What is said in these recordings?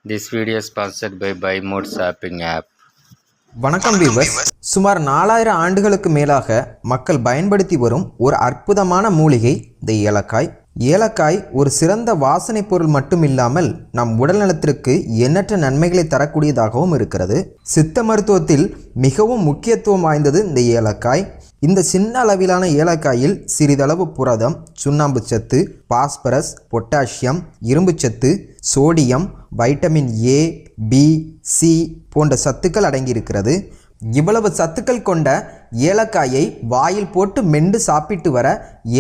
This video is sponsored by Buy More Shopping app. வணக்கம் viewers. சுமார் 4000 ஆண்டுகளுக்கு மேலாக மக்கள் பயன்படுத்தி வரும் ஒரு அற்புதமான மூலிகை இந்த ஏலக்காய். ஏலக்காய் ஒரு சிறந்த வாசனை பொருள் மட்டும் இல்லாமல் நம் உடல் நலத்திற்கு எண்ணற்ற நன்மைகளை தரக்கூடியதாகவும் இருக்கிறது. சித்த மருத்துவத்தில் மிகவும் முக்கியத்துவம் வாய்ந்தது இந்த ஏலக்காய். இந்த சின்ன அளவிலான ஏலக்காயில் சிறிதளவு புரதம், சுண்ணாம்பு சத்து, பாஸ்பரஸ், பொட்டாசியம், இரும்பு சத்து, sodium, vitamin A, B, C போன்ற சத்துக்கள் அடங்கியிருக்கிறது. இவ்வளவு சத்துக்கள் கொண்ட ஏலக்காயை வாயில் போட்டு மென்று சாப்பிட்டு வர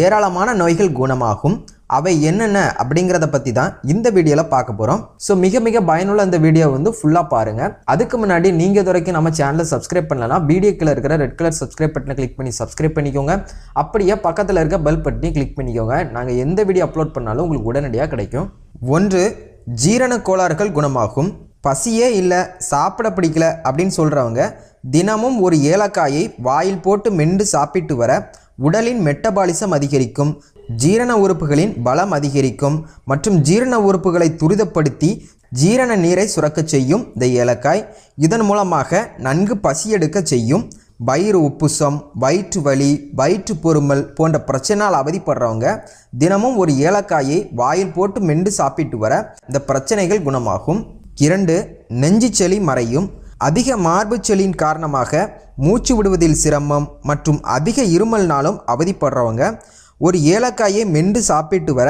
ஏராளமான நோய்கள் குணமாகும். அவை என்னென்ன அப்படிங்கிறத பற்றி தான் இந்த வீடியோவில் பார்க்க போகிறோம். ஸோ மிக பயனுள்ள இந்த வீடியோ ஃபுல்லாக பாருங்கள். அதுக்கு முன்னாடி நீங்கள் இது வரைக்கும் நம்ம சேனலை சப்ஸ்கிரைப் பண்ணலாம். வீடியோக்கில் இருக்கிற ரெட் கலர் சப்ஸ்கிரைப் பட்டனை கிளிக் பண்ணி சப்ஸ்கிரைப் பண்ணிக்கோங்க. அப்படியே பக்கத்தில் இருக்க பெல் பட்டனையும் கிளிக் பண்ணிக்கோங்க. நாங்கள் எந்த வீடியோ அப்லோட் பண்ணாலும் உங்களுக்கு உடனடியாக கிடைக்கும். 1. ஜீரண கோளாறுகள் குணமாகும். பசியே இல்லை, சாப்பிட பிடிக்கல அப்படின்னு சொல்கிறவங்க தினமும் ஒரு ஏலக்காயை வாயில் போட்டு மென்று சாப்பிட்டு வர உடலின் மெட்டபாலிசம் அதிகரிக்கும், ஜீரண உறுப்புகளின் பலம் அதிகரிக்கும் மற்றும் ஜீரண உறுப்புகளை துரிதப்படுத்தி ஜீரண நீரை சுரக்கச் செய்யும் இந்த ஏலக்காய். இதன் மூலமாக நன்கு பசியெடுக்க செய்யும். வயிறு உப்புசம், வயிற்று வலி, வயிற்று பொறுமல் போன்ற பிரச்சனையால் அவதிப்படுறவங்க தினமும் ஒரு ஏலக்காயை வாயில் போட்டு மென்று சாப்பிட்டு வர இந்த பிரச்சனைகள் குணமாகும். 2. நெஞ்சு சளி மறையும். அதிக மார்பு சளியின் காரணமாக மூச்சு விடுவதில் சிரமம் மற்றும் அதிக இருமல்னாலும் அவதிப்படுறவங்க ஒரு ஏலக்காயை மென்று சாப்பிட்டு வர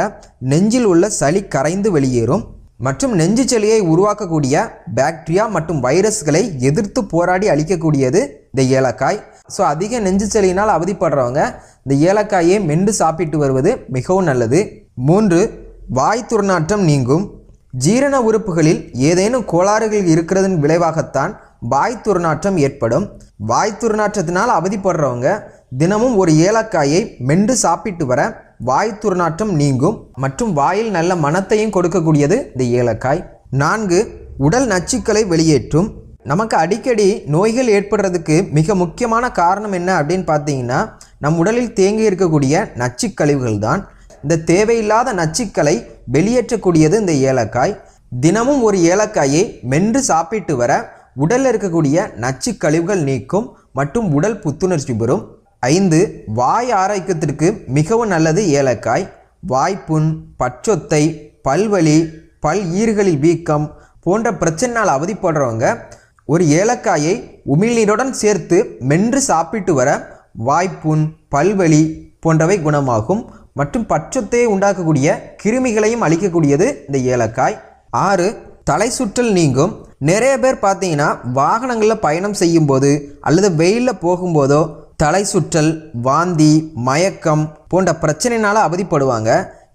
நெஞ்சில் உள்ள சளி கரைந்து வெளியேறும் மற்றும் நெஞ்சு சளியை உருவாக்கக்கூடிய பாக்டீரியா மற்றும் வைரஸ்களை எதிர்த்து போராடி அழிக்கக்கூடியது இந்த ஏலக்காய். ஸோ அதிக நெஞ்சு சளியினால் அவதிப்படுறவங்க இந்த ஏலக்காயை மென்று சாப்பிட்டு வருவது மிகவும் நல்லது. 3. வாய் துர்நாற்றம் நீங்கும். ஜீரண உறுப்புகளில் ஏதேனும் கோளாறுகள் இருக்கிறதன் விளைவாகத்தான் வாய் துர்நாற்றம் ஏற்படும். வாய் துர்நாற்றத்தினால் அவதிப்படுறவங்க தினமும் ஒரு ஏலக்காயை மென்று சாப்பிட்டு வர வாய் துர்நாற்றம் நீங்கும் மற்றும் வாயில் நல்ல மணத்தையும் கொடுக்கக்கூடியது இந்த ஏலக்காய். 4. உடல் நச்சுக்களை வெளியேற்றும். நமக்கு அடிக்கடி நோய்கள் ஏற்படுறதுக்கு மிக முக்கியமான காரணம் என்ன அப்படின்னு பார்த்தீங்கன்னா நம் உடலில் தேங்கி இருக்கக்கூடிய நச்சுக்கழிவுகள் தான். இந்த தேவையில்லாத நச்சுக்களை வெளியேற்றக்கூடியது இந்த ஏலக்காய். தினமும் ஒரு ஏலக்காயை மென்று சாப்பிட்டு வர உடலில் இருக்கக்கூடிய நச்சுக்கழிவுகள் நீக்கும் மற்றும் உடல் புத்துணர்ச்சி பெறும். 5. வாய் ஆரோக்கியத்திற்கு மிகவும் நல்லது ஏலக்காய். வாய்ப்புண், பற்சொத்தை, பல்வலி, பல் ஈறுகளில் வீக்கம் போன்ற பிரச்சனையால் அவதிப்படுறவங்க ஒரு ஏலக்காயை உமிழ்நீருடன் சேர்த்து மென்று சாப்பிட்டு வர வாய்ப்புண், பல்வலி போன்றவை குணமாகும் மற்றும் பற்சொத்தையை உண்டாக்கக்கூடிய கிருமிகளையும் அழிக்கக்கூடியது இந்த ஏலக்காய். 6. தலை சுற்றல் நீங்கும். நிறைய பேர் பார்த்தீங்கன்னா வாகனங்களில் பயணம் செய்யும் போது அல்லது வெயிலில் போகும்போதோ தலை சுற்றல், வாந்தி, மயக்கம் போன்ற பிரச்சனைனால அவதிப்படுவாங்க.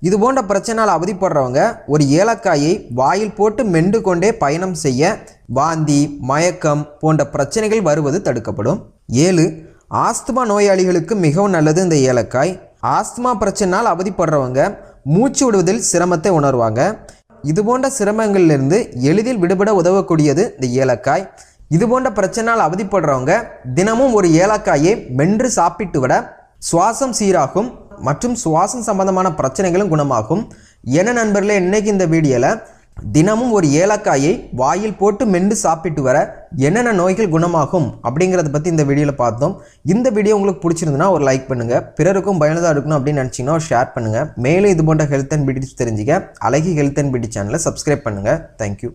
இது போன்ற பிரச்சனையால் அவதிப்படுறவங்க ஒரு ஏலக்காயை வாயில் போட்டு மென்று கொண்டே பயணம் செய்ய வாந்தி, மயக்கம் போன்ற பிரச்சனைகள் வருவது தடுக்கப்படும். 7. ஆஸ்துமா நோயாளிகளுக்கு மிகவும் நல்லது இந்த ஏலக்காய். ஆஸ்துமா பிரச்சனையால் அவதிப்படுறவங்க மூச்சு விடுவதில் சிரமத்தை உணர்வாங்க. இது போன்ற சிரமங்களிலிருந்து எளிதில் விடுபட உதவக்கூடியது இந்த ஏலக்காய். இது போன்ற பிரச்சனையால் அவதிப்படுறவங்க தினமும் ஒரு ஏலக்காயை மென்று சாப்பிட்டு விட சுவாசம் சீராகும் மற்றும் சுவாசம் சம்பந்தமான பிரச்சனைகளும் குணமாகும். என்ன நண்பர்களே, இன்னைக்கு இந்த வீடியோவில் தினமும் ஒரு ஏலக்காயை வாயில் போட்டு மென்று சாப்பிட்டு வர என்னென்ன நோய்கள் குணமாகும் அப்படிங்கிறத பற்றி இந்த வீடியோவில் பார்த்தோம். இந்த வீடியோ உங்களுக்கு பிடிச்சிருந்துன்னா ஒரு லைக் பண்ணுங்கள். பிறருக்கும் பயனுள்ளதாக இருக்கணும் அப்படின்னு நினச்சிங்கன்னா ஒரு ஷேர் பண்ணுங்கள். மேலும் இது போன்ற ஹெல்த் அண்ட் பியூட்டி தெரிஞ்சுக்க அழகி ஹெல்த் அண்ட் பியூட்டி சேனலை சப்ஸ்கிரைப் பண்ணுங்கள். தேங்க்யூ.